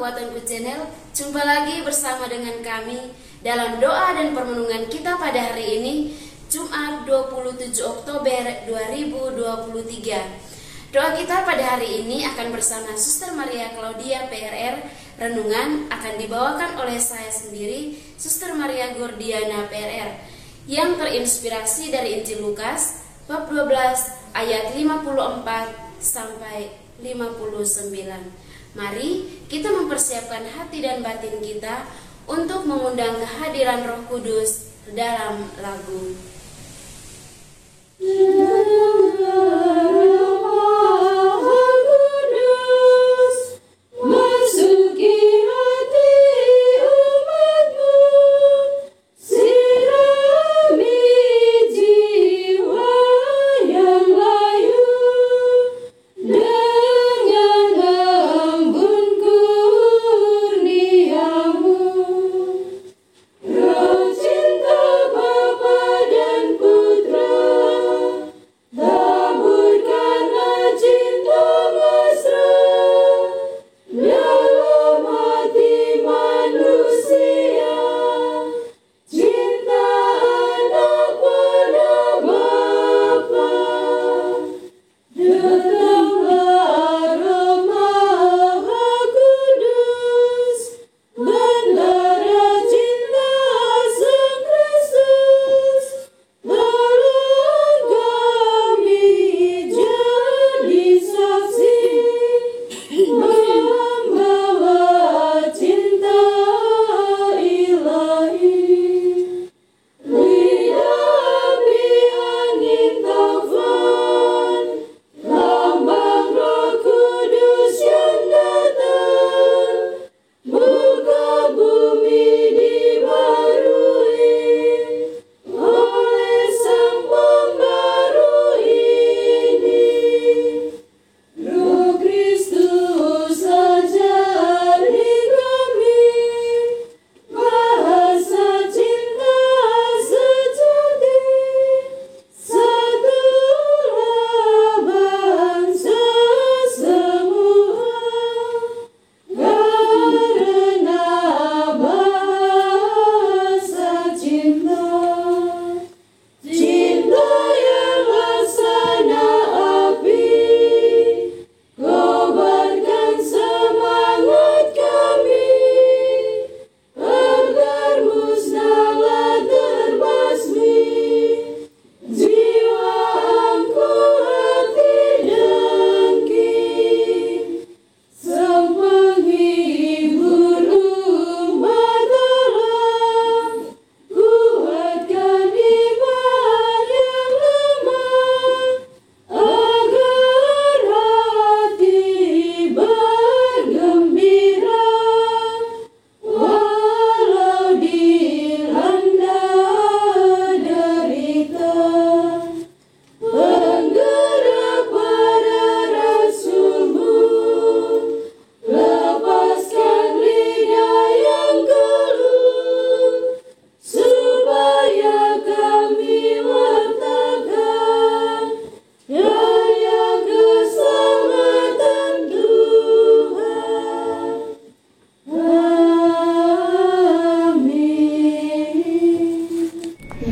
Kekuatanku Channel. Jumpa lagi bersama dengan kami dalam doa dan permenungan kita pada hari ini, Jumat 27 Oktober 2023. Doa kita pada hari ini akan bersama Suster Maria Claudia PRR. Renungan akan dibawakan oleh saya sendiri, Suster Maria Gordiana PRR, yang terinspirasi dari Injil Lukas bab 12 ayat 54 sampai 59. Mari kita mempersiapkan hati dan batin kita untuk mengundang kehadiran Roh Kudus dalam lagu.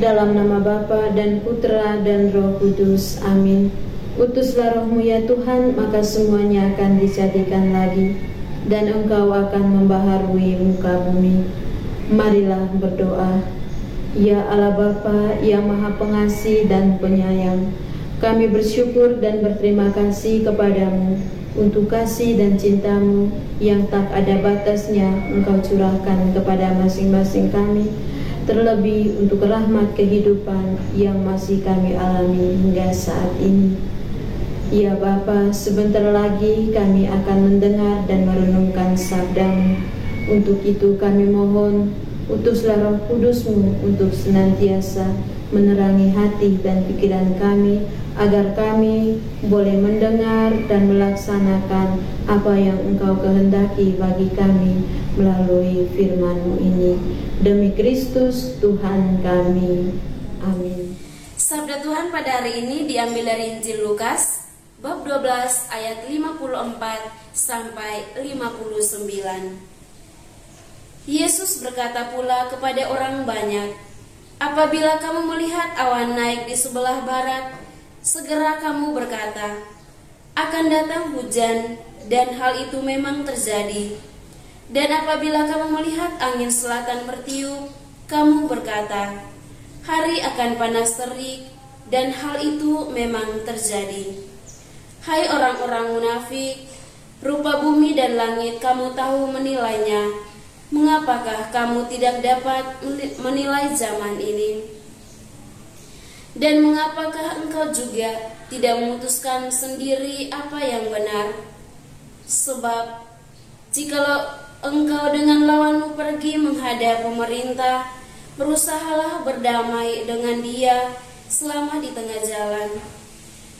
Dalam nama Bapa dan Putra dan Roh Kudus. Amin. Utuslah Roh-Mu ya Tuhan, maka semuanya akan dijadikan lagi, dan Engkau akan membaharui muka bumi. Marilah berdoa. Ya Allah Bapa yang Maha Pengasih dan Penyayang, kami bersyukur dan berterima kasih kepadamu untuk kasih dan cinta-Mu yang tak ada batasnya Engkau curahkan kepada masing-masing kami, terlebih untuk rahmat kehidupan yang masih kami alami hingga saat ini. Ya Bapa, sebentar lagi kami akan mendengar dan merenungkan sabda-Mu. Untuk itu kami mohon, utuslah Roh Kudus-Mu untuk senantiasa menerangi hati dan pikiran kami, agar kami boleh mendengar dan melaksanakan apa yang Engkau kehendaki bagi kami melalui firman-Mu ini. Demi Kristus Tuhan kami. Amin. Sabda Tuhan pada hari ini diambil dari Injil Lukas bab 12 ayat 54 sampai 59. Yesus berkata pula kepada orang banyak, "Apabila kamu melihat awan naik di sebelah barat, segera kamu berkata, akan datang hujan, dan hal itu memang terjadi. Dan apabila kamu melihat angin selatan bertiup, kamu berkata, hari akan panas terik, dan hal itu memang terjadi. Hai orang-orang munafik, rupa bumi dan langit kamu tahu menilainya. Mengapakah kamu tidak dapat menilai zaman ini? Dan mengapakah engkau juga tidak memutuskan sendiri apa yang benar? Sebab jikalau engkau dengan lawanmu pergi menghadap pemerintah, berusahalah berdamai dengan dia selama di tengah jalan,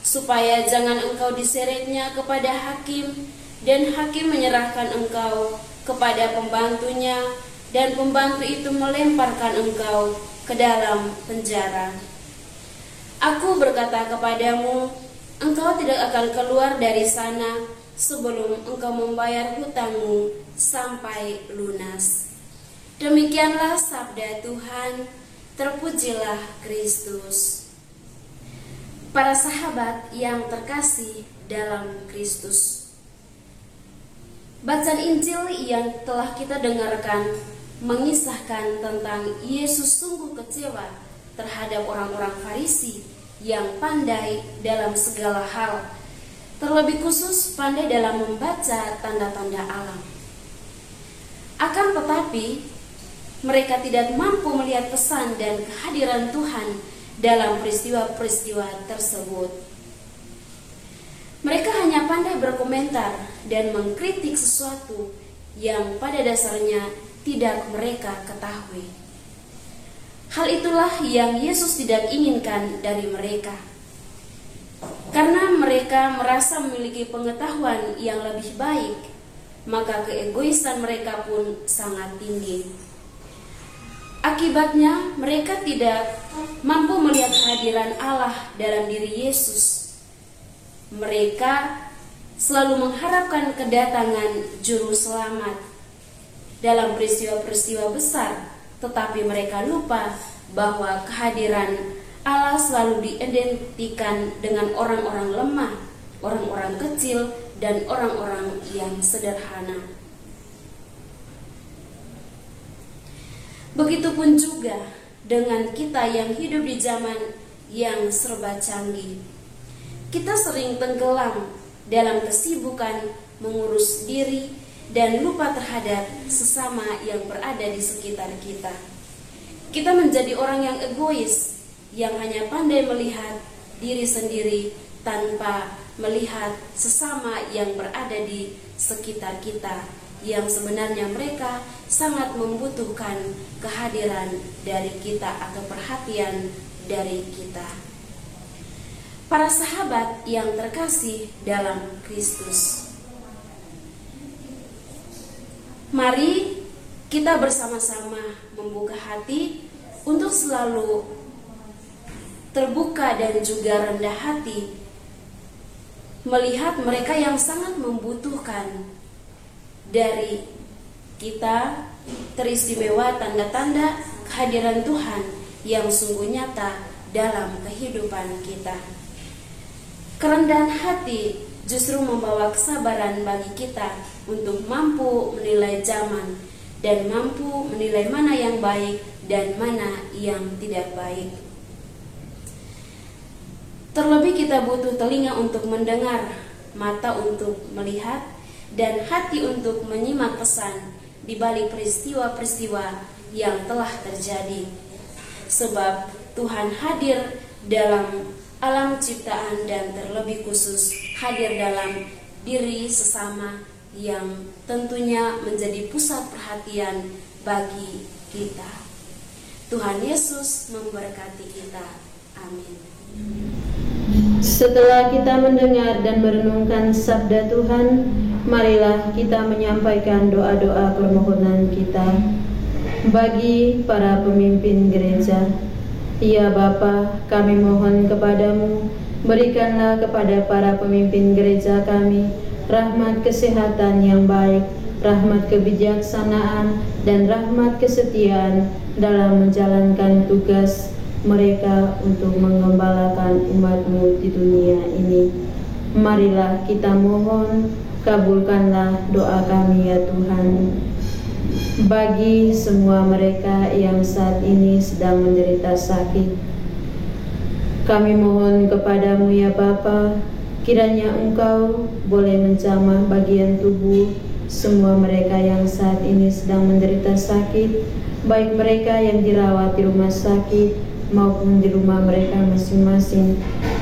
supaya jangan engkau diseretnya kepada hakim, dan hakim menyerahkan engkau kepada pembantunya, dan pembantu itu melemparkan engkau ke dalam penjara. Aku berkata kepadamu, engkau tidak akan keluar dari sana sebelum engkau membayar hutangmu sampai lunas." Demikianlah sabda Tuhan. Terpujilah Kristus. Para sahabat yang terkasih dalam Kristus, bacaan Injil yang telah kita dengarkan mengisahkan tentang Yesus sungguh kecewa terhadap orang-orang Farisi yang pandai dalam segala hal, terlebih khusus pandai dalam membaca tanda-tanda alam. Akan tetapi, mereka tidak mampu melihat pesan dan kehadiran Tuhan dalam peristiwa-peristiwa tersebut. Mereka hanya pandai berkomentar dan mengkritik sesuatu yang pada dasarnya tidak mereka ketahui. Hal itulah yang Yesus tidak inginkan dari mereka. Karena mereka merasa memiliki pengetahuan yang lebih baik, maka keegoisan mereka pun sangat tinggi. Akibatnya, mereka tidak mampu melihat kehadiran Allah dalam diri Yesus. Mereka selalu mengharapkan kedatangan juru selamat dalam peristiwa-peristiwa besar, tetapi mereka lupa bahwa kehadiran Allah selalu diidentikan dengan orang-orang lemah, orang-orang kecil, dan orang-orang yang sederhana. Begitupun juga dengan kita yang hidup di zaman yang serba canggih. Kita sering tenggelam dalam kesibukan mengurus diri dan lupa terhadap sesama yang berada di sekitar kita. Kita menjadi orang yang egois, yang hanya pandai melihat diri sendiri tanpa melihat sesama yang berada di sekitar kita, yang sebenarnya mereka sangat membutuhkan kehadiran dari kita atau perhatian dari kita. Para sahabat yang terkasih dalam Kristus, mari kita bersama-sama membuka hati untuk selalu terbuka dan juga rendah hati melihat mereka yang sangat membutuhkan dari kita, teristimewa tanda-tanda kehadiran Tuhan yang sungguh nyata dalam kehidupan kita. Kerendahan hati justru membawa kesabaran bagi kita untuk mampu menilai zaman dan mampu menilai mana yang baik dan mana yang tidak baik. Terlebih kita butuh telinga untuk mendengar, mata untuk melihat, dan hati untuk menyimak pesan di balik peristiwa-peristiwa yang telah terjadi. Sebab Tuhan hadir dalam alam ciptaan dan terlebih khusus hadir dalam diri sesama yang tentunya menjadi pusat perhatian bagi kita. Tuhan Yesus memberkati kita. Amin. Setelah kita mendengar dan merenungkan sabda Tuhan, marilah kita menyampaikan doa-doa permohonan kita bagi para pemimpin gereja. Ya Bapa, kami mohon kepadamu Berikanlah kepada para pemimpin gereja kami rahmat kesehatan yang baik, rahmat kebijaksanaan, dan rahmat kesetiaan dalam menjalankan tugas mereka untuk menggembalakan umat-Mu di dunia ini. Marilah kita mohon, kabulkanlah doa kami ya Tuhan. Bagi semua mereka yang saat ini sedang menderita sakit, kami mohon kepadamu ya Bapa, kiranya Engkau boleh menjamah bagian tubuh semua mereka yang saat ini sedang menderita sakit, baik mereka yang dirawat di rumah sakit maupun di rumah mereka masing-masing.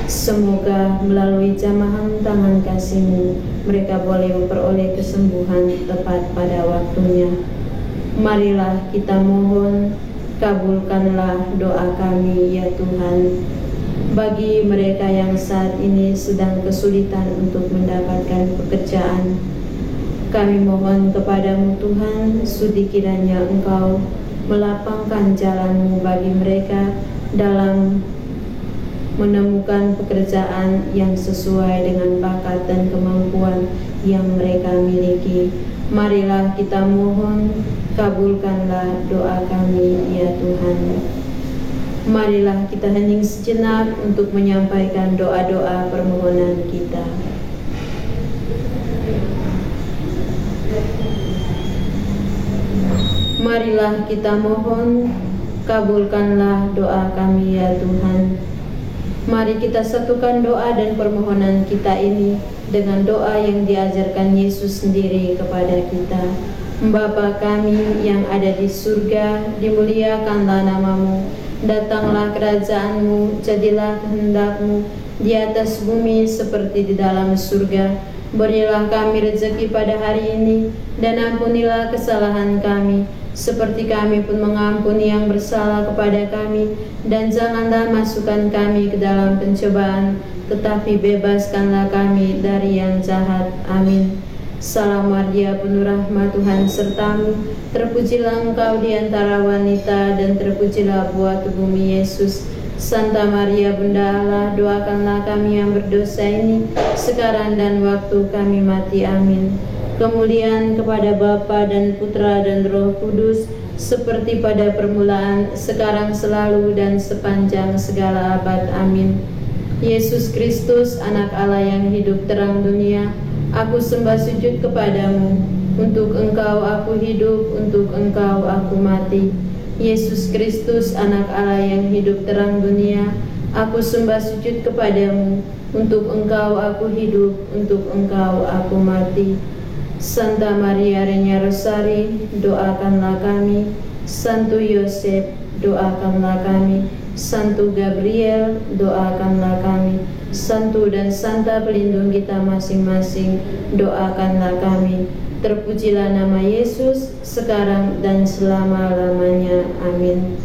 Semoga melalui jamahan tangan kasih-Mu, mereka boleh memperoleh kesembuhan tepat pada waktunya. Marilah kita mohon, kabulkanlah doa kami ya Tuhan. Bagi mereka yang saat ini sedang kesulitan untuk mendapatkan pekerjaan, kami mohon kepadamu Tuhan, sudi kiranya Engkau melapangkan jalan-Mu bagi mereka dalam menemukan pekerjaan yang sesuai dengan bakat dan kemampuan yang mereka miliki. Marilah kita mohon, kabulkanlah doa kami ya Tuhan. Marilah kita hening sejenak untuk menyampaikan doa-doa permohonan kita. Marilah kita mohon, kabulkanlah doa kami ya Tuhan. Mari kita satukan doa dan permohonan kita ini dengan doa yang diajarkan Yesus sendiri kepada kita. Bapa kami yang ada di surga, dimuliakanlah nama-Mu. Datanglah kerajaan-Mu, jadilah kehendak-Mu di atas bumi seperti di dalam surga. Berilah kami rezeki pada hari ini, dan ampunilah kesalahan kami, seperti kami pun mengampuni yang bersalah kepada kami. Dan janganlah masukkan kami ke dalam pencobaan, tetapi bebaskanlah kami dari yang jahat. Amin. Salam Maria, penuh rahmat, Tuhan sertamu. Terpujilah engkau di antara wanita, dan terpujilah buah tubuhmu Yesus. Santa Maria Bunda Allah, doakanlah kami yang berdosa ini, sekarang dan waktu kami mati. Amin. Kemuliaan kepada Bapa dan Putra dan Roh Kudus, seperti pada permulaan, sekarang, selalu, dan sepanjang segala abad. Amin. Yesus Kristus, Anak Allah yang hidup terang dunia, aku sembah sujud kepadamu. Untuk Engkau aku hidup, untuk Engkau aku mati. Yesus Kristus, Anak Allah yang hidup terang dunia, aku sembah sujud kepadamu. Untuk Engkau aku hidup, untuk Engkau aku mati. Santa Maria Regna Rosari, doakanlah kami. Santo Yosef, doakanlah kami. Santo Gabriel, doakanlah kami. Santo dan Santa pelindung kita masing-masing, doakanlah kami. Terpujilah nama Yesus, sekarang dan selama-lamanya. Amin.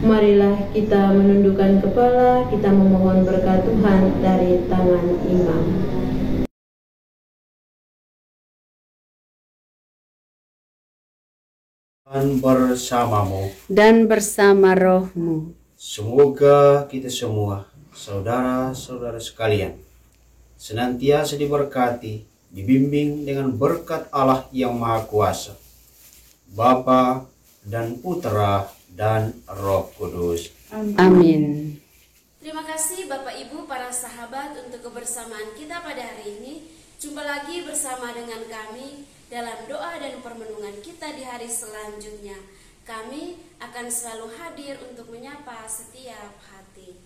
Marilah kita menundukkan kepala, kita memohon berkat Tuhan dari tangan imam. Tuhan bersamamu dan bersama rohmu. Semoga kita semua, saudara-saudara sekalian, senantiasa diberkati, dibimbing dengan berkat Allah yang Maha Kuasa, Bapa dan Putra dan Roh Kudus. Amin. Terima kasih Bapak Ibu para sahabat untuk kebersamaan kita pada hari ini. Jumpa lagi bersama dengan kami dalam doa dan permenungan kita di hari selanjutnya. Kami akan selalu hadir untuk menyapa setiap hati.